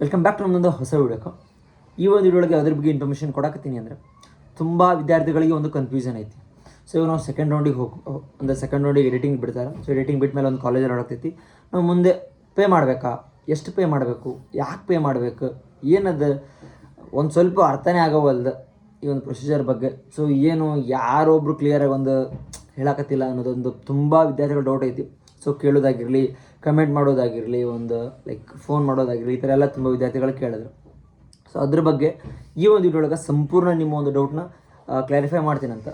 Welcome back to ನಮ್ಮದೊಂದು ಹೊಸ ವಿಡಿಯೋಕ್ಕೆ. ಈ ಒಂದು ವಿಡಿಯೋಗೆ ಅದ್ರ ಬಗ್ಗೆ ಇನ್ಫಾರ್ಮೇಷನ್ ಕೊಡಕತ್ತೀನಿ ಅಂದರೆ ತುಂಬ ವಿದ್ಯಾರ್ಥಿಗಳಿಗೆ ಒಂದು ಕನ್ಫ್ಯೂಷನ್ ಐತಿ. ಸೊ ಇವಾಗ ನಾವು ಸೆಕೆಂಡ್ ರೌಂಡಿಗೆ ಎಡಿಟಿಂಗ್ ಬಿಡ್ತಾರೆ. ಸೊ ಎಡಿಟಿಂಗ್ ಬಿಟ್ಟ ಮೇಲೆ ಒಂದು ಕಾಲೇಜಲ್ಲಿ ಹೊರಡ್ತೈತಿ. ನಾವು ಮುಂದೆ ಪೇ ಮಾಡಬೇಕಾ, ಎಷ್ಟು ಪೇ ಮಾಡಬೇಕು, ಯಾಕೆ ಪೇ ಮಾಡಬೇಕು, ಏನದು ಒಂದು ಸ್ವಲ್ಪ ಅರ್ಥನೇ ಆಗೋವಲ್ದು ಈ ಒಂದು ಪ್ರೊಸೀಜರ್ ಬಗ್ಗೆ. ಸೊ ಏನು ಯಾರೊಬ್ಬರು ಕ್ಲಿಯರಾಗಿ ಒಂದು ಹೇಳಕತ್ತಿಲ್ಲ ಅನ್ನೋದೊಂದು ತುಂಬ ವಿದ್ಯಾರ್ಥಿಗಳು ಡೌಟ್ ಐತಿ. ಸೊ ಕೇಳೋದಾಗಿರಲಿ, ಕಮೆಂಟ್ ಮಾಡೋದಾಗಿರಲಿ, ಒಂದು ಫೋನ್ ಮಾಡೋದಾಗಿರಲಿ, ಈ ಥರ ಎಲ್ಲ ತುಂಬ ವಿದ್ಯಾರ್ಥಿಗಳು ಕೇಳಿದ್ರು. ಸೊ ಅದ್ರ ಬಗ್ಗೆ ಈ ಒಂದು ವಿಡಿಯೋಳಗೆ ಸಂಪೂರ್ಣ ನಿಮ್ಮ ಒಂದು ಡೌಟ್ನ ಕ್ಲಾರಿಫೈ ಮಾಡ್ತೀನಂತ.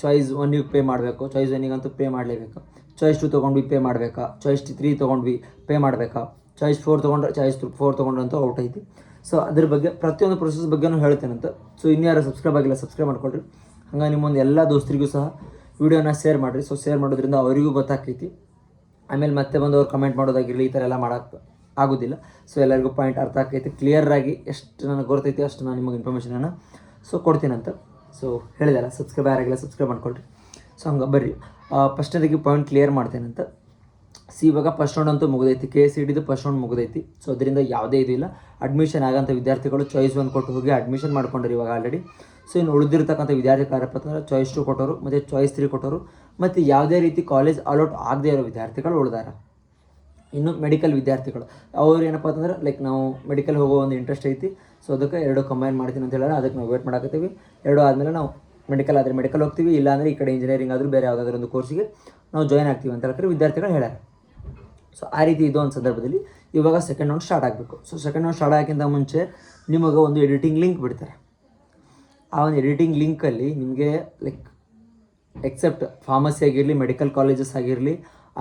ಚಾಯ್ಸ್ 1 ಪೇ ಮಾಡಬೇಕು, ಚಾಯ್ಸ್ 1 ಪೇ ಮಾಡಲೇಬೇಕು, ಚಾಯ್ಸ್ 2 ತೊಗೊಂಡ್ವಿ ಪೇ ಮಾಡಬೇಕಾ, ಚಾಯ್ಸ್ 3 ತೊಗೊಂಡ್ವಿ ಪೇ ಮಾಡಬೇಕಾ, ಚಾಯ್ಸ್ 4 ತೊಗೊಂಡ್ರೆ ಚಾಯ್ಸ್ 4 ತೊಗೊಂಡ್ರಂತೂ ಔಟ್ ಐತಿ. ಸೊ ಅದ್ರ ಬಗ್ಗೆ ಪ್ರತಿಯೊಂದು ಪ್ರೊಸೆಸ್ ಬಗ್ಗೆನೂ ಹೇಳ್ತೇನಂತ. ಸೊ ಇನ್ಯಾರು ಸಬ್ಸ್ಕ್ರೈಬ್ ಆಗಿಲ್ಲ ಸಬ್ಸ್ಕ್ರೈಬ್ ಮಾಡ್ಕೊಳ್ರಿ. ಹಂಗೆ ನಿಮ್ಮೊಂದು ಎಲ್ಲ ದೋಸ್ತರಿಗೂ ಸಹ ವಿಡಿಯೋನ ಶೇರ್ ಮಾಡಿರಿ. ಸೊ ಶೇರ್ ಮಾಡೋದ್ರಿಂದ ಅವರಿಗೂ ಗೊತ್ತಾಗ್ತೈತಿ. ಆಮೇಲೆ ಮತ್ತೆ ಬಂದು ಅವ್ರು ಕಮೆಂಟ್ ಮಾಡೋದಾಗಿರಲಿ, ಈ ಥರ ಎಲ್ಲ ಮಾಡೋಕ್ಕೆ ಆಗೋದಿಲ್ಲ. ಸೊ ಎಲ್ಲರಿಗೂ ಪಾಯಿಂಟ್ ಅರ್ಥ ಆಗ್ತೈತಿ. ಕ್ಲಿಯರಾಗಿ ಎಷ್ಟು ನನಗೆ ಗೊತ್ತೈತಿ ಅಷ್ಟು ನಾನು ನಿಮಗೆ ಇನ್ಫಾರ್ಮೇಷನನ್ನು ಕೊಡ್ತೀನಂತ. ಸೊ ಹೇಳಿದಲ್ಲ, ಸಬ್ಸ್ಕ್ರೈಬ್ ಯಾರಾಗಿಲ್ಲ ಸಬ್ಸ್ಕ್ರೈಬ್ ಮಾಡ್ಕೊಳ್ರಿ. ಸೊ ಹಂಗೆ ಬರ್ರಿ ಫಸ್ಟದಾಗಿ ಪಾಯಿಂಟ್ ಕ್ಲಿಯರ್ ಮಾಡ್ತೇನಂತ. ಇವಾಗ ಫಸ್ಟ್ ರೌಂಡ್ ಅಂತೂ ಮುಗಿದೈತಿ, KCETದು ಫಸ್ಟ್ ರೌಂಡ್ ಮುಗಿದೈತಿ. ಸೊ ಅದರಿಂದ ಯಾವುದೇ ಇದು ಇಲ್ಲ. ಅಡ್ಮಿಷನ್ ಆಗೋಂಥ ವಿದ್ಯಾರ್ಥಿಗಳು ಚಾಯ್ಸ್ 1 ಕೊಟ್ಟು ಹೋಗಿ ಅಡ್ಮಿಷನ್ ಮಾಡ್ಕೊಂಡ್ರಿ ಇವಾಗ ಆಲ್ರೆಡಿ. ಸೊ ಇನ್ನು ಉಳಿದಿರ್ತಕ್ಕಂಥ ವಿದ್ಯಾರ್ಥಿಗಳು ಯಾರಪ್ಪ ಅಂತಂದ್ರೆ ಚಾಯ್ಸ್ 2 ಕೊಟ್ಟರು ಮತ್ತು ಚಾಯ್ಸ್ 3 ಕೊಟ್ಟರು ಮತ್ತು ಯಾವುದೇ ರೀತಿ ಕಾಲೇಜ್ ಅಲೌಟ್ ಆಗದೇ ಇರೋ ವಿದ್ಯಾರ್ಥಿಗಳು ಉಳಿದಾರ. ಇನ್ನು ಮೆಡಿಕಲ್ ವಿದ್ಯಾರ್ಥಿಗಳು ಅವ್ರು ಏನಪ್ಪ ಅಂತಂದ್ರೆ ನಾವು ಮೆಡಿಕಲ್ ಹೋಗೋ ಒಂದು ಇಂಟ್ರೆಸ್ಟ್ ಐತಿ. ಸೊ ಅದಕ್ಕೆ 2 ಕಂಬೈನ್ ಮಾಡ್ತೀನಿ ಅಂತ ಹೇಳಿದ್ರೆ ಅದಕ್ಕೆ ನಾವು ವೇಟ್ ಮಾಡಕತ್ತೀವಿ. 2 ಆದಮೇಲೆ ನಾವು ಮೆಡಿಕಲ್ ಆದರೆ ಮೆಡಿಕಲ್ ಹೋಗ್ತೀವಿ, ಇಲ್ಲಾಂದರೆ ಈ ಕಡೆ ಇಂಜಿನಿಯರಿಂಗ್ ಆದರೂ ಬೇರೆ ಯಾವುದಾದ್ರೂ ಒಂದು ಕೋರ್ಸಿಗೆ ನಾವು ಜಾಯ್ನ್ ಆಗ್ತೀವಿ ಅಂತ ಹೇಳ್ತಾರೆ ವಿದ್ಯಾರ್ಥಿಗಳು ಹೇಳ್ಯಾರ. ಸೊ ಆ ರೀತಿ ಇದು ಒಂದು ಸಂದರ್ಭದಲ್ಲಿ ಇವಾಗ ಸೆಕೆಂಡ್ ರೌಂಡ್ ಸ್ಟಾರ್ಟ್ ಆಗಬೇಕು. ಸೊ ಸೆಕೆಂಡ್ ರೌಂಡ್ ಸ್ಟಾರ್ಟ್ ಆಗೋಕ್ಕಿಂತ ಮುಂಚೆ ನಿಮಗೆ ಒಂದು ಎಡಿಟಿಂಗ್ ಲಿಂಕ್ ಬಿಡ್ತಾರೆ. ಆ ಒಂದು ಎಡಿಟಿಂಗ್ ಲಿಂಕಲ್ಲಿ ನಿಮಗೆ ಎಕ್ಸೆಪ್ಟ್ ಫಾರ್ಮಸಿ ಆಗಿರಲಿ, ಮೆಡಿಕಲ್ ಕಾಲೇಜಸ್ ಆಗಿರಲಿ,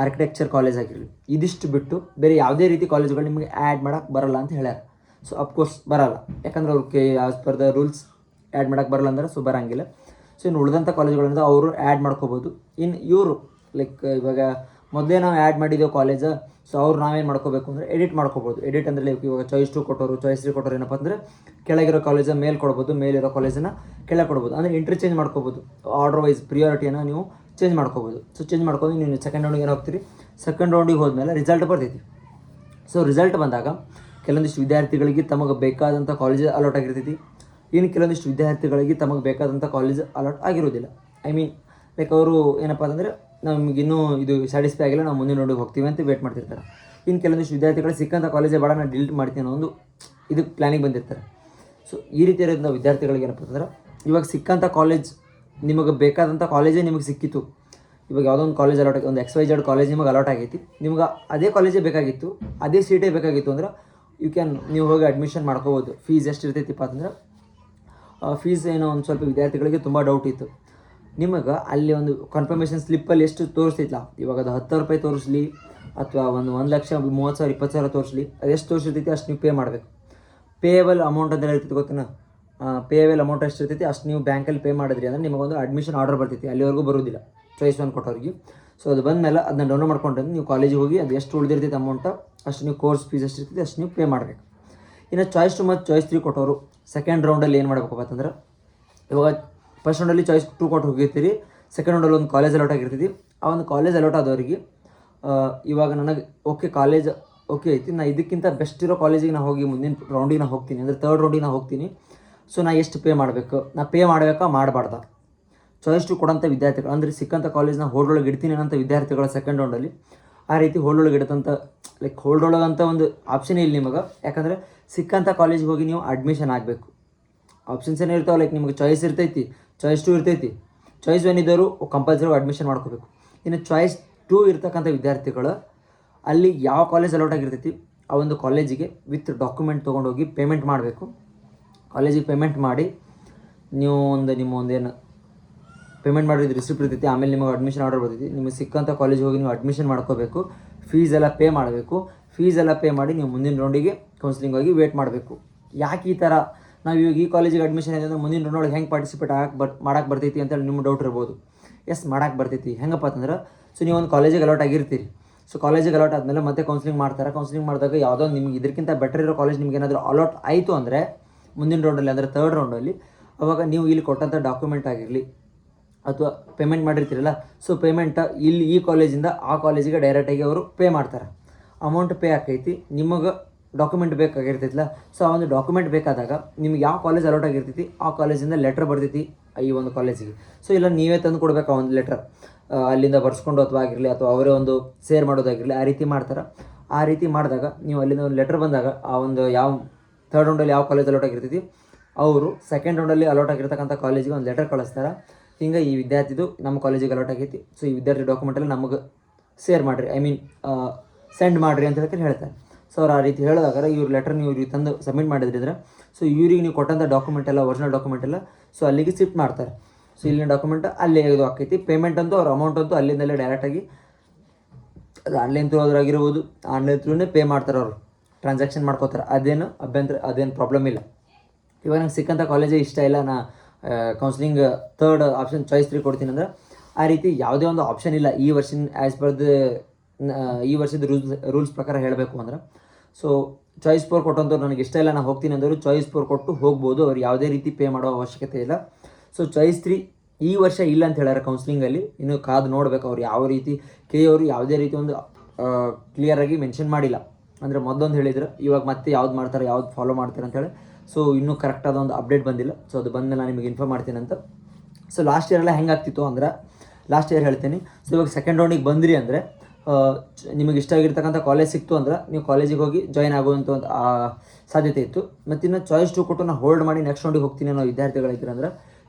ಆರ್ಕಿಟೆಕ್ಚರ್ ಕಾಲೇಜ್ ಆಗಿರಲಿ, ಇದಿಷ್ಟು ಬಿಟ್ಟು ಬೇರೆ ಯಾವುದೇ ರೀತಿ ಕಾಲೇಜುಗಳು ನಿಮಗೆ ಆ್ಯಡ್ ಮಾಡೋಕ್ಕೆ ಬರಲ್ಲ ಅಂತ ಹೇಳ್ಯಾರ. ಸೊ ಅಫ್ಕೋರ್ಸ್ ಬರಲ್ಲ, ಯಾಕಂದ್ರೆ ಅವ್ರಿಗೆ as per the rules add ಮಾಡೋಕ್ಕೆ ಬರಲ್ಲ ಅಂದ್ರೆ ಸೊ ಬರೋಂಗಿಲ್ಲ. ಸೊ ಇನ್ನು ಉಳಿದಂಥ ಕಾಲೇಜುಗಳಿಂದ ಅವರು ಆ್ಯಡ್ ಮಾಡ್ಕೋಬೋದು. ಇನ್ನು ಇವರು ಇವಾಗ ಮೊದಲೇ ನಾವು ಆ್ಯಡ್ ಮಾಡಿದ್ದೇವೆ ಕಾಲೇಜ್. ಸೊ ಅವ್ರು ನಾವೇನು ಮಾಡ್ಕೋಬೇಕು ಅಂದರೆ ಎಡಿಟ್ ಮಾಡ್ಕೋಬೋದು. ಎಡಿಟ್ ಅಂದರೆ ಇವಾಗ ಚಾಯ್ಸ್ 2 ಕೊಟ್ಟರು, ಚಾಯ್ಸ್ 3 ಕೊಟ್ಟರು ಏನಪ್ಪ ಅಂದರೆ ಕೆಳಗಿರೋ ಕಾಲೇಜನ್ನು ಮೇಲೆ ಕೊಡ್ಬೋದು, ಮೇಲಿರೋ ಕಾಲೇಜನ್ನು ಕೆಳಗೆ ಕೊಡ್ಬೋದು. ಅಂದರೆ ಇಂಟರ್ಚೇಂಜ್ ಮಾಡ್ಕೋಬೋದು. ಆರ್ಡರ್ ವೈಸ್ ಪ್ರಿಯಾರಿಟಿಯನ್ನು ನೀವು ಚೇಂಜ್ ಮಾಡ್ಕೋಬೋದು. ಸೊ ಚೇಂಜ್ ಮಾಡ್ಕೊಂಡು ನೀವು ಸೆಕೆಂಡ್ ರೌಂಡಿಗೆ ಏನು ಹೋಗ್ತೀರಿ, ಸೆಕೆಂಡ್ ರೌಂಡಿಗೆ ಹೋದ್ಮೇಲೆ ರಿಸಲ್ಟ್ ಬರ್ತೈತಿ. ಸೊ ರಿಸಲ್ಟ್ ಬಂದಾಗ ಕೆಲವೊಂದಿಷ್ಟು ವಿದ್ಯಾರ್ಥಿಗಳಿಗೆ ತಮಗೆ ಬೇಕಾದಂಥ ಕಾಲೇಜ್ ಅಲಾಟ್ ಆಗಿರ್ತೈತಿ. ಇನ್ನು ಕೆಲವೊಂದಿಷ್ಟು ವಿದ್ಯಾರ್ಥಿಗಳಿಗೆ ತಮಗೆ ಬೇಕಾದಂಥ ಕಾಲೇಜ್ ಅಲಾಟ್ ಆಗಿರೋದಿಲ್ಲ. ಐ ಮೀನ್ ಅವರು ಏನಪ್ಪ ಅಂತಂದರೆ ನಮಗಿನ್ನೂ ಇದು ಸ್ಯಾಟಿಸ್ಫೈ ಆಗಿಲ್ಲ, ನಾವು ಮುಂದಿನ ರೌಂಡಿಗೆ ಹೋಗ್ತೀವಿ ಅಂತ ವೇಟ್ ಮಾಡ್ತಿರ್ತಾರೆ. ಇನ್ನು ಕೆಲವೊಂದಿಷ್ಟು ವಿದ್ಯಾರ್ಥಿಗಳು ಸಿಕ್ಕಂಥ ಕಾಲೇಜೇ ಬೇಡ, ನಾನು ಡಿಲೀಟ್ ಮಾಡ್ತೀನಿ ಅನ್ನೋ ಒಂದು ಇದು ಪ್ಲ್ಯಾನಿಗೆ ಬಂದಿರ್ತಾರೆ. ಸೊ ಈ ರೀತಿ ಇರೋದ್ರಿಂದ ವಿದ್ಯಾರ್ಥಿಗಳಿಗೆ ಏನಪ್ಪ ಅಂತಂದ್ರೆ ಇವಾಗ ಸಿಕ್ಕಂಥ ಕಾಲೇಜ್ ನಿಮಗೆ ಬೇಕಾದಂಥ ಕಾಲೇಜೇ ನಿಮಗೆ ಸಿಕ್ಕಿತ್ತು. ಇವಾಗ ಯಾವುದೋ ಒಂದು ಕಾಲೇಜ್ ಅಲಾಟ್ ಒಂದು XYZ ಕಾಲೇಜ್ ನಿಮಗೆ ಅಲಾಟ್ ಆಗೈತಿ, ನಿಮ್ಗೆ ಅದೇ ಕಾಲೇಜೇ ಬೇಕಾಗಿತ್ತು, ಅದೇ ಸೀಟೇ ಬೇಕಾಗಿತ್ತು ಅಂದ್ರೆ ನೀವು ಹೋಗಿ ಅಡ್ಮಿಷನ್ ಮಾಡ್ಕೋಬೋದು. ಫೀಸ್ ಎಷ್ಟು ಇರ್ತೈತಿಪ್ಪ ಅಂತಂದ್ರೆ ಫೀಸ್ ಏನೋ ಒಂದು ಸ್ವಲ್ಪ ವಿದ್ಯಾರ್ಥಿಗಳಿಗೆ ತುಂಬ ಡೌಟ್ ಇತ್ತು. ನಿಮಗೆ ಅಲ್ಲಿ ಒಂದು ಕನ್ಫರ್ಮೇಷನ್ ಸ್ಲಿಪ್ಪಲ್ಲಿ ಎಷ್ಟು ತೋರಿಸ್ತಿಲ್ಲ, ಇವಾಗ ಅದು 10,000 ರೂಪಾಯಿ ತೋರಿಸ್ಲಿ ಅಥವಾ 1,30,000 20,000 ತೋರಿಸ್ಲಿ, ಅದು ಎಷ್ಟು ತೋರಿಸಿರ್ತೈತಿ ಅಷ್ಟು ನೀವು ಪೇ ಮಾಡಬೇಕು. ಪೇಯಬಲ್ ಅಮೌಂಟ್ ಅಂತ ಇರ್ತೈತಿ ಗೊತ್ತಿನ, ಪೇಯಬಲ್ ಅಮೌಂಟ್ ಎಷ್ಟು ಇರ್ತೈತಿ ಅಷ್ಟು ನೀವು ಬ್ಯಾಂಕಲ್ಲಿ ಪೇ ಮಾಡಿದ್ರಿ ಅಂದರೆ ನಿಮಗೊಂದು ಅಡ್ಮಿಷನ್ ಆರ್ಡರ್ ಬರ್ತೈತಿ. ಅಲ್ಲಿವರೆಗೂ ಬರೋದಿಲ್ಲ ಚಾಯ್ಸ್ 1 ಕೊಟ್ಟವ್ರಿಗೆ. ಸೊ ಅದು ಬಂದಮೇಲೆ ಅದನ್ನ ಡೌನ್ಲೋಡ್ ಮಾಡ್ಕೊಂಡ್ರೆ ನೀವು ಕಾಲೇಜಿಗೆ ಹೋಗಿ ಅದು ಎಷ್ಟು ಉಳಿದಿರ್ತೈತಿ ಅಮೌಂಟ್ ಅಷ್ಟು ನೀವು ಕೋರ್ಸ್ ಫೀಸ್ ಎಷ್ಟು ಇರ್ತೈತಿ ಅಷ್ಟು ನೀವು ಪೇ ಮಾಡಬೇಕು. ಇನ್ನು ಚಾಯ್ಸ್ 2 ಮತ್ತು ಚಾಯ್ಸ್ 3 ಕೊಟ್ಟವರು ಸೆಕೆಂಡ್ ರೌಂಡಲ್ಲಿ ಏನು ಮಾಡಬೇಕು ಅಂತಂದ್ರೆ ಇವಾಗ ಫಸ್ಟ್ ರೌಂಡಲ್ಲಿ ಚಾಯ್ಸ್ 2 ಕೊಟ್ಟು ಹೋಗಿರ್ತೀರಿ, ಸೆಕೆಂಡ್ ರೌಂಡಲ್ಲಿ ಒಂದು ಕಾಲೇಜ್ ಅಲಾಟ್ ಆಗಿರ್ತೈತಿ. ಆ ಒಂದು ಕಾಲೇಜ್ ಅಲಾಟ್ ಆದವರಿಗೆ ಇವಾಗ ನನಗೆ ಕಾಲೇಜ್ ಓಕೆ ಐತಿ, ನಾನು ಇದಕ್ಕಿಂತ ಬೆಸ್ಟ್ ಇರೋ ಕಾಲೇಜಿಗೆ ನಾನು ಹೋಗಿ ಮುಂದಿನ ರೌಂಡಿಗೆ ನಾನು ಹೋಗ್ತೀನಿ ಅಂದರೆ ಥರ್ಡ್ ರೌಂಡಿಗೆ ನಾನು ಹೋಗ್ತೀನಿ. ಸೊ ನಾನು ಎಷ್ಟು ಪೇ ಮಾಡಬೇಕು, ನಾನು ಪೇ ಮಾಡಬೇಕಾ ಮಾಡಬಾರ್ದ? ಚಾಯ್ಸ್ 2 ಕೊಡೋಂಥ ವಿದ್ಯಾರ್ಥಿಗಳು ಅಂದರೆ ಸಿಕ್ಕಂಥ ಕಾಲೇಜ್ನ ಹೋಲ್ಡೊಳಗೆ ಇಡ್ತೀನಿ ಅನ್ನೋಂಥ ವಿದ್ಯಾರ್ಥಿಗಳ ಸೆಕೆಂಡ್ ರೌಂಡಲ್ಲಿ ಆ ರೀತಿ ಹೋಲ್ಡೊಳಗೆ ಇಡತಂಥ ಹೋಲ್ಡೊಳಗೆ ಅಂತ ಒಂದು ಆಪ್ಷನೇ ಇಲ್ಲ ನಿಮಗೆ. ಯಾಕಂದರೆ ಸಿಕ್ಕಂಥ ಕಾಲೇಜಿಗೆ ಹೋಗಿ ನೀವು ಅಡ್ಮಿಷನ್ ಆಗಬೇಕು. ಆಪ್ಷನ್ಸ್ ಏನೇ ಇರ್ತಾವೆ, ನಿಮಗೆ ಚಾಯ್ಸ್ ಇರ್ತೈತಿ, ಚಾಯ್ಸ್ 2 ಇರ್ತೈತಿ. ಚಾಯ್ಸ್ 1 ಇದ್ದವರು ಕಂಪಲ್ಸರಿ ಅಡ್ಮಿಷನ್ ಮಾಡ್ಕೋಬೇಕು. ಇನ್ನು ಚಾಯ್ಸ್ 2 ಇರ್ತಕ್ಕಂಥ ವಿದ್ಯಾರ್ಥಿಗಳು ಅಲ್ಲಿ ಯಾವ ಕಾಲೇಜ್ ಅಲೌಟ್ ಆಗಿರ್ತೈತಿ ಆ ಒಂದು ಕಾಲೇಜಿಗೆ ವಿತ್ ಡಾಕ್ಯುಮೆಂಟ್ ತೊಗೊಂಡೋಗಿ ಪೇಮೆಂಟ್ ಮಾಡಬೇಕು. ಕಾಲೇಜಿಗೆ ಪೇಮೆಂಟ್ ಮಾಡಿ ನೀವು ನಿಮ್ಮ ಒಂದೇನು ಪೇಮೆಂಟ್ ಮಾಡಿದ ರಿಸಿಪ್ಟ್ ಇರ್ತೈತಿ. ಆಮೇಲೆ ನಿಮಗೆ ಅಡ್ಮಿಷನ್ ಆರ್ಡರ್ ಬರ್ತೈತಿ. ನಿಮಗೆ ಸಿಕ್ಕಂಥ ಕಾಲೇಜಿಗೆ ಹೋಗಿ ನೀವು ಅಡ್ಮಿಷನ್ ಮಾಡ್ಕೋಬೇಕು. ಫೀಸ್ ಎಲ್ಲ ಪೇ ಮಾಡಬೇಕು. ಫೀಸ್ ಎಲ್ಲ ಪೇ ಮಾಡಿ ನೀವು ಮುಂದಿನ ರೌಂಡಿಗೆ ಕೌನ್ಸಿಲಿಂಗ್ ಹೋಗಿ ವೇಟ್ ಮಾಡಬೇಕು. ಯಾಕೆ ಈ ಥರ ನಾವು ಇವಾಗ ಈ ಕಾಲೇಜಿಗೆ ಅಡ್ಮಿಷನ್ ಆಗಿದೆ ಅಂದರೆ ಮುಂದಿನ ರೌಂಡೊಳಗೆ ಹೆಂಗೆ ಪಾರ್ಟಿಸಿಪೇಟ್ ಮಾಡಕ್ಕೆ ಬರ್ತೈತಿ ಅಂತೇಳಿ ನಿಮ್ಮ ಡೌಟ್ ಇರ್ಬೋದು. ಎಸ್ ಮಾಡಕ್ಕೆ ಬರ್ತೈತಿ. ಹೆಂಗಪ್ಪ ಅಂತಂದ್ರೆ ಸೊ ನೀವು ಒಂದು ಕಾಲೇಜಿಗೆ ಅಲಾಟ್ ಆಗಿರ್ತೀರಿ. ಸೊ ಕಾಲೇಜಿಗೆ ಅಲಾಟ್ ಆದಮೇಲೆ ಮತ್ತೆ ಕೌನ್ಸಿಲಿಂಗ್ ಮಾಡ್ತಾರೆ. ಕೌನ್ಸಿಲಿಂಗ್ ಮಾಡಿದಾಗ ಯಾವುದೋ ನಿಮ್ಗೆ ಇದಕ್ಕಿಂತ ಬೆಟರ್ ಇರೋ ಕಾಲೇಜ್ ನಿಮ್ಗೆ ಏನಾದರೂ ಅಲಾಟ್ ಆಯಿತು ಅಂದರೆ ಮುಂದಿನ ರೌಂಡಲ್ಲಿ ಅಂದರೆ ಥರ್ಡ್ ರೌಂಡಲ್ಲಿ ಅವಾಗ ನೀವು ಇಲ್ಲಿ ಕೊಟ್ಟಂಥ ಡಾಕ್ಯುಮೆಂಟ್ ಆಗಿರಲಿ ಅಥವಾ ಪೇಮೆಂಟ್ ಮಾಡಿರ್ತೀರಲ್ಲ, ಸೊ ಪೇಮೆಂಟ್ ಇಲ್ಲಿ ಈ ಕಾಲೇಜಿಂದ ಆ ಕಾಲೇಜಿಗೆ ಡೈರೆಕ್ಟಾಗಿ ಅವರು ಪೇ ಮಾಡ್ತಾರೆ. ಅಮೌಂಟ್ ಪೇ ಆಕೈತಿ. ನಿಮಗೆ ಡಾಕ್ಯುಮೆಂಟ್ ಬೇಕಾಗಿರ್ತೈತಿಲ್ಲ. ಸೊ ಆ ಒಂದು ಡಾಕ್ಯುಮೆಂಟ್ ಬೇಕಾದಾಗ ನಿಮ್ಗೆ ಯಾವ ಕಾಲೇಜ್ ಅಲಾಟ್ ಆಗಿರ್ತೈತಿ ಆ ಕಾಲೇಜಿಂದ ಲೆಟ್ರ್ ಬರ್ತೈತಿ ಈ ಒಂದು ಕಾಲೇಜಿಗೆ. ಸೊ ಇಲ್ಲ ನೀವೇ ತಂದು ಕೊಡ್ಬೇಕು ಆ ಒಂದು ಲೆಟ್ರ್, ಅಲ್ಲಿಂದ ಬರ್ಸ್ಕೊಂಡು ಅಥವಾ ಆಗಿರಲಿ ಅಥವಾ ಅವರೇ ಒಂದು ಸೇರ್ ಮಾಡೋದಾಗಿರಲಿ, ಆ ರೀತಿ ಮಾಡ್ತಾರೆ. ಆ ರೀತಿ ಮಾಡಿದಾಗ ನೀವು ಅಲ್ಲಿಂದ ಒಂದು ಲೆಟ್ರ್ ಬಂದಾಗ ಆ ಒಂದು ಯಾವ ಥರ್ಡ್ ರೌಂಡಲ್ಲಿ ಯಾವ ಕಾಲೇಜ್ ಅಲಾಟ್ ಆಗಿರ್ತೈತಿ ಅವರು ಸೆಕೆಂಡ್ ರೌಂಡಲ್ಲಿ ಅಲಾಟ್ ಆಗಿರ್ತಕ್ಕಂಥ ಕಾಲೇಜಿಗೆ ಒಂದು ಲೆಟರ್ ಕಳಿಸ್ತಾರೆ. ಹಿಂಗೆ ಈ ವಿದ್ಯಾರ್ಥಿದು ನಮ್ಮ ಕಾಲೇಜಿಗೆ ಅಲಾಟ್ ಆಗೈತಿ, ಸೊ ಈ ವಿದ್ಯಾರ್ಥಿ ಡಾಕ್ಯುಮೆಂಟಲ್ಲಿ ನಮಗೆ ಸೇರ್ ಮಾಡಿರಿ, ಐ ಮೀನ್ ಸೆಂಡ್ ಮಾಡಿರಿ ಅಂತ ಹೇಳ್ತಾರೆ. ಸೊ ಅವ್ರು ಆ ರೀತಿ ಹೇಳಿದಾಗ ಇವ್ರ ಲೆಟರ್ನ ಇವ್ರಿಗೆ ತಂದು ಸಬ್ಮಿಟ್ ಮಾಡಿದ್ರಿದ್ರೆ ಸೊ ಇವ್ರಿಗೆ ನೀವು ಕೊಟ್ಟಂಥ ಡಾಕ್ಯುಮೆಂಟ್ ಎಲ್ಲ ಒರಿಜಿನಲ್ ಡಾಕ್ಯುಮೆಂಟ್ ಎಲ್ಲ ಸೊ ಅಲ್ಲಿಗೆ ಶಿಫ್ಟ್ ಮಾಡ್ತಾರೆ. ಸೊ ಇಲ್ಲಿನ ಡಾಕ್ಯುಮೆಂಟ್ ಅಲ್ಲೇ ಇದು ಆಕೈತಿ. ಪೇಮೆಂಟ್ ಅಂತೂ ಅವ್ರ ಅಮೌಂಟ್ ಅಂತೂ ಅಲ್ಲಿಂದಲೇ ಡೈರೆಕ್ಟಾಗಿ ಅದು ಆನ್ಲೈನ್ ಥ್ರೂ ಆಗಿರ್ಬೋದು, ಆನ್ಲೈನ್ ಥ್ರೂನೇ ಪೇ ಮಾಡ್ತಾರೆ, ಅವರು ಟ್ರಾನ್ಸಾಕ್ಷನ್ ಮಾಡ್ಕೋತಾರೆ. ಅದೇನು ಪ್ರಾಬ್ಲಮ್ ಇಲ್ಲ. ಇವಾಗ ನಂಗೆ ಸಿಕ್ಕಂಥ ಕಾಲೇಜೇ ಇಷ್ಟ ಇಲ್ಲ, ನಾ ಕೌನ್ಸಿಲಿಂಗ್ ಥರ್ಡ್ ಆಪ್ಷನ್ ಚಾಯ್ಸ್ 3 ಕೊಡ್ತೀನಿ ಅಂದ್ರೆ ಆ ರೀತಿ ಯಾವುದೇ ಒಂದು ಆಪ್ಷನ್ ಇಲ್ಲ ಈ ವರ್ಷಿನ ಆ್ಯಸ್ ಪರ್ ದ ಈ ವರ್ಷದ ರೂಲ್ಸ್ ಪ್ರಕಾರ ಹೇಳಬೇಕು ಅಂದ್ರೆ. ಸೊ ಚಾಯ್ಸ್ 4 ಕೊಟ್ಟಂಥವ್ರು ನನಗೆ ಇಷ್ಟ ಇಲ್ಲ ನಾನು ಹೋಗ್ತೀನಿ ಅಂದವರು ಚಾಯ್ಸ್ 4 ಕೊಟ್ಟು ಹೋಗ್ಬೋದು, ಅವ್ರು ಯಾವುದೇ ರೀತಿ ಪೇ ಮಾಡೋ ಅವಶ್ಯಕತೆ ಇಲ್ಲ. ಸೊ ಚಾಯ್ಸ್ 3 ಈ ವರ್ಷ ಇಲ್ಲ ಅಂತ ಹೇಳ್ಯಾರ ಕೌನ್ಸಿಲಿಂಗಲ್ಲಿ, ಇನ್ನು ಕಾದು ನೋಡ್ಬೇಕು ಅವ್ರು ಯಾವ ರೀತಿ ಅವರು ಯಾವುದೇ ರೀತಿ ಒಂದು ಕ್ಲಿಯರಾಗಿ ಮೆನ್ಷನ್ ಮಾಡಿಲ್ಲ. ಅಂದರೆ ಮೊದಲೊಂದು ಹೇಳಿದ್ರು, ಇವಾಗ ಮತ್ತೆ ಯಾವ್ದು ಮಾಡ್ತಾರೆ ಯಾವ್ದು ಫಾಲೋ ಮಾಡ್ತಾರೆ ಅಂತೇಳಿ. ಸೊ ಇನ್ನೂ ಕರೆಕ್ಟಾದ ಒಂದು ಅಪ್ಡೇಟ್ ಬಂದಿಲ್ಲ. ಸೊ ಅದು ಬಂದಮೇಲೆ ನಾನು ನಿಮಗೆ ಇನ್ಫಾರ್ಮ್ ಮಾಡ್ತೀನಿ ಅಂತ. ಸೊ ಲಾಸ್ಟ್ ಇಯರೆಲ್ಲ ಹೆಂಗಾಗ್ತಿತ್ತು ಅಂದ್ರೆ, ಲಾಸ್ಟ್ ಇಯರ್ ಹೇಳ್ತೀನಿ. ಸೊ ಇವಾಗ ಸೆಕೆಂಡ್ ರೌಂಡಿಗೆ ಬಂದ್ರಿ ಅಂದರೆ ನಿಮಗೆ ಇಷ್ಟ ಆಗಿರ್ತಕ್ಕಂಥ ಕಾಲೇಜ್ ಸಿಕ್ತು ಅಂದ್ರೆ ನೀವು ಕಾಲೇಜಿಗೆ ಹೋಗಿ ಜಾಯ್ನ್ ಆಗುವಂಥ ಒಂದು ಸಾಧ್ಯತೆ ಇತ್ತು. ಮತ್ತು ಇನ್ನು ಚಾಯ್ಸ್ 2 ಕೊಟ್ಟು ನಾನು ಹೋಲ್ಡ್ ಮಾಡಿ ನೆಕ್ಸ್ಟ್ ರೌಂಡಿಗೆ ಹೋಗ್ತೀನಿ ಅನ್ನೋ ವಿದ್ಯಾರ್ಥಿಗಳಿದ್ರೆ ಅಂದ್ರೆ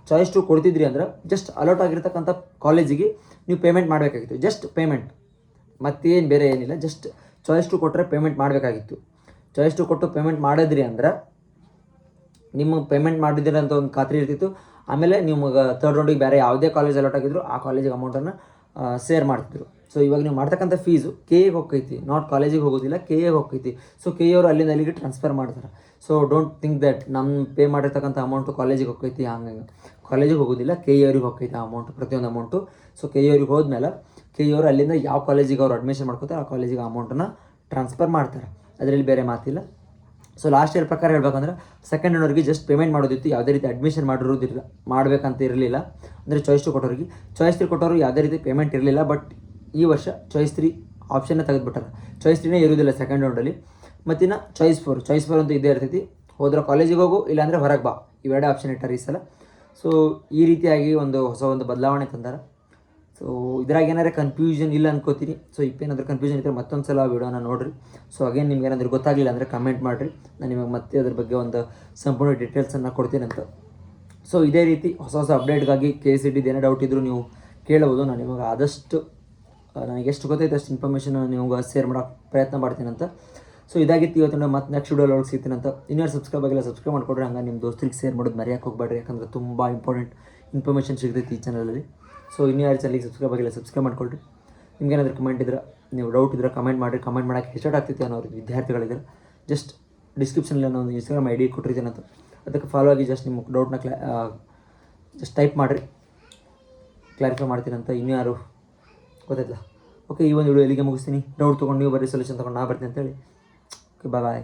ಚಾಯ್ಸ್ 2 ಕೊಡ್ತಿದ್ರಿ ಅಂದ್ರೆ ಜಸ್ಟ್ ಅಲಾಟ್ ಆಗಿರ್ತಕ್ಕಂಥ ಕಾಲೇಜಿಗೆ ನೀವು ಪೇಮೆಂಟ್ ಮಾಡಬೇಕಾಗಿತ್ತು, ಜಸ್ಟ್ ಪೇಮೆಂಟ್, ಮತ್ತೇನು ಬೇರೆ ಏನಿಲ್ಲ. ಜಸ್ಟ್ ಚಾಯ್ಸ್ 2 ಕೊಟ್ಟರೆ ಪೇಮೆಂಟ್ ಮಾಡಬೇಕಾಗಿತ್ತು. ಚಾಯ್ಸ್ 2 ಕೊಟ್ಟು ಪೇಮೆಂಟ್ ಮಾಡಿದ್ರಿ ಅಂದ್ರೆ ನಿಮ್ಮ ಪೇಮೆಂಟ್ ಮಾಡಿದ್ದೀರ ಅಂತ ಒಂದು ಖಾತ್ರಿ ಇರ್ತಿತ್ತು. ಆಮೇಲೆ ನಿಮಗೆ ಥರ್ಡ್ ರೌಂಡಿಗೆ ಬೇರೆ ಯಾವುದೇ ಕಾಲೇಜ್ ಅಲಾಟ್ ಆಗಿದ್ರು ಆ ಕಾಲೇಜಿಗೆ ಅಮೌಂಟನ್ನು ಸೇರ್ ಮಾಡ್ತಿದ್ರು. ಸೊ ಇವಾಗ ನೀವು ಮಾಡ್ತಕ್ಕಂಥ ಫೀಸು KAಗೆ ಹೋಗ್ತೈತಿ, ನಾಟ್ ಕಾಲೇಜಿಗೆ ಹೋಗೋದಿಲ್ಲ, KAಗೆ ಹೋಗ್ತೈತಿ. ಸೊ KA ಅವರು ಅಲ್ಲಿಂದ ಅಲ್ಲಿಗೆ ಟ್ರಾನ್ಸ್ಫರ್ ಮಾಡ್ತಾರೆ. ಸೊ ಡೋಂಟ್ ಥಿಂಕ್ ದ್ಯಾಟ್ ನಮ್ಮ ಪೇ ಮಾಡಿರ್ತಕ್ಕಂಥ ಅಮೌಂಟು ಕಾಲೇಜಿಗೆ ಹೋಗ್ತೈತಿ, ಹಂಗೆ ಕಾಲೇಜಿಗೆ ಹೋಗೋದಿಲ್ಲ, KA ಅವ್ರಿಗೆ ಹೋಗ್ತೈತಿ ಆ ಅಮೌಂಟು, ಪ್ರತಿಯೊಂದು ಅಮೌಂಟು. ಸೊ KA ಅವ್ರಿಗೆ ಹೋದ್ಮೇಲೆ KA ಅವರು ಅಲ್ಲಿಂದ ಯಾವ ಕಾಲೇಜಿಗೆ ಅವ್ರು ಅಡ್ಮಿಷನ್ ಮಾಡ್ಕೋತಾರೆ ಆ ಕಾಲೇಜಿಗೆ ಅಮೌಂಟನ್ನು ಟ್ರಾನ್ಸ್ಫರ್ ಮಾಡ್ತಾರೆ, ಅದರಲ್ಲಿ ಬೇರೆ ಮಾತಿಲ್ಲ. ಸೊ ಲಾಸ್ಟ್ ಇಯರ್ ಪ್ರಕಾರ ಹೇಳ್ಬೇಕಂದ್ರೆ ಸೆಕೆಂಡ್ ರೌಂಡವ್ರಿಗೆ ಜಸ್ಟ್ ಪೇಮೆಂಟ್ ಮಾಡೋದಿತ್ತು, ಯಾವುದೇ ರೀತಿ ಅಡ್ಮಿಷನ್ ಮಾಡಿರೋದಿಲ್ಲ, ಮಾಡಬೇಕಂತ ಇರಲಿಲ್ಲ. ಅಂದರೆ ಚಾಯ್ಸ್ 2 ಕೊಟ್ಟವ್ರಿಗೆ. ಚಾಯ್ಸ್ 3 ಕೊಟ್ಟವರು ಯಾವುದೇ ರೀತಿ ಪೇಮೆಂಟ್ ಇರಲಿಲ್ಲ. ಬಟ್ ಈ ವರ್ಷ ಚಾಯ್ಸ್ 3 ಆಪ್ಷನ್ನೇ ತೆಗೆದುಬಿಟ್ಟಾರೆ. ಚಾಯ್ಸ್ 3ನೇ ಇರೋದಿಲ್ಲ ಸೆಕೆಂಡ್ ರೌಂಡಲ್ಲಿ. ಮತ್ತಿನ್ನು ಚಾಯ್ಸ್ 4 ಅಂತೂ ಇದ್ದೇ ಇರ್ತೈತಿ. ಹೋದ್ರೆ ಕಾಲೇಜಿಗೆ ಹೋಗು, ಇಲ್ಲಾಂದರೆ ಹೊರಗೆ ಬಾ, ಇವೆರಡೇ ಆಪ್ಷನ್ ಇಟ್ಟಾರೆ ಈ ಸಲ. ಸೊ ಈ ರೀತಿಯಾಗಿ ಒಂದು ಹೊಸ ಒಂದು ಬದಲಾವಣೆ ತಂದಾರೆ. ಸೊ ಇದ್ರಾಗ ಏನಾದ್ರು ಕನ್ಫ್ಯೂಷನ್ ಇಲ್ಲ ಅನ್ಕೋತೀನಿ. ಸೊ ಇಪ್ಪೇನಾದ್ರೂ ಕನ್ಫ್ಯೂಷನ್ ಇದ್ದರೆ ಮತ್ತೊಂದು ಸಲ ವೀಡಿಯೋನ ನೋಡಿರಿ. ಸೊ ಅಗೇನ್ ನಿಮ್ಗೆ ಏನಾದರೂ ಗೊತ್ತಾಗಲಿಲ್ಲ ಅಂದರೆ ಕಮೆಂಟ್ ಮಾಡಿರಿ, ನಾನು ನಿಮಗೆ ಮತ್ತೆ ಅದ್ರ ಬಗ್ಗೆ ಒಂದು ಸಂಪೂರ್ಣ ಡೀಟೇಲ್ಸನ್ನು ಕೊಡ್ತೀನಿ ಅಂತ. ಸೊ ಇದೇ ರೀತಿ ಹೊಸ ಅಪ್ಡೇಟ್ಗಾಗಿ KCTದು ಏನೇ ಡೌಟ್ ಇದ್ದರೂ ನೀವು ಕೇಳಬಹುದು. ನಾನು ನಿಮಗೆ ಆದಷ್ಟು ನನಗೆ ಎಷ್ಟು ಗೊತ್ತೈತೆ ಅಷ್ಟು ಇನ್ಫಾರ್ಮೇಷನ್ ನಿಮ್ಗೆ ಶೇರ್ ಮಾಡೋಕ್ಕೆ ಪ್ರಯತ್ನ ಮಾಡ್ತೀನಿ ಅಂತ. ಸೊ ಇದಾಗಿತ್ತು ಇವತ್ತಿನ ಮತ್ತೆ ನೆಕ್ಸ್ಟ್ ವಿಡಿಯೋಲಿ ಒಳಗೆ ಸಿಗ್ತೀನಿ ಅಂತ. ಇನ್ನೂ ಸಬ್ಸ್ಕ್ರೈಬ್ ಆಗಿಲ್ಲ ಸಬ್ಸ್ಕ್ರೈಬ್ ಮಾಡಿಕೊಡ್ರಿ, ಹಂಗೆ ನಿಮ್ಮ ದೋಸ್ತರಿಗೆ ಶೇರ್ ಮಾಡೋದು ಮರೆಯೋಕೆ ಹೋಗ್ಬೇಡ್ರಿ, ಯಾಕಂದರೆ ತುಂಬ ಇಂಪಾರ್ಟೆಂಟ್ ಇನ್ಫಾರ್ಮೇಷನ್ ಸಿಗ್ತೈತಿ ಈ ಚಾನಲಲ್ಲಿ. ಸೊ ಇನ್ನೂ ಯಾರು ಚಾನಲಿಗೆ ಸಬ್ಸ್ಕ್ರೈಬ್ ಆಗಿಲ್ಲ ಸಬ್ಸ್ಕ್ರೈಬ್ ಮಾಡ್ಕೊಳ್ರಿ. ನಿಮ್ಗೇನಾದರೂ ಕಮೆಂಟ್ ಇದ್ರೆ, ನೀವು ಡೌಟ್ ಇದ್ರೆ ಕಮೆಂಟ್ ಮಾಡಿರಿ. ಕಮೆಂಟ್ ಮಾಡೋಕ್ಕೆ ಹೆಸ್ಟಾಟ್ ಆಗ್ತೈತಿ ಅನ್ನೋ ವಿದ್ಯಾರ್ಥಿಗಳಿದ್ರೆ ಜಸ್ಟ್ ಡಿಸ್ಕ್ರಿಪ್ಷನಲ್ಲಿ ನಾನು ಒಂದು Instagram ID ಕೊಟ್ಟಿರ್ತೀನಿ ಅಂತ, ಅದಕ್ಕೆ ಫಾಲೋ ಆಗಿ ಜಸ್ಟ್ ನಿಮ್ಮ ಡೌಟ್ನ ಜಸ್ಟ್ ಟೈಪ್ ಮಾಡಿರಿ, ಕ್ಲಾರಿಫೈ ಮಾಡ್ತೀನಿ ಅಂತ. ಇನ್ನೂ ಯಾರು ಗೊತ್ತಾಯ್ತಲ್ಲ. ಓಕೆ, ಈ ಒಂದು ವಿಡಿಯೋ ಇಲ್ಲಿಗೆ ಮುಗಿಸ್ತೀನಿ. ಡೌಟ್ ತೊಗೊಂಡು ನೀವು ಬರ್ರಿ, ಸೊಲ್ಯೂಷನ್ ತೊಗೊಂಡು ನಾ ಬರ್ತೀನಿ ಅಂತೇಳಿ. ಓಕೆ, ಬಾಯ್.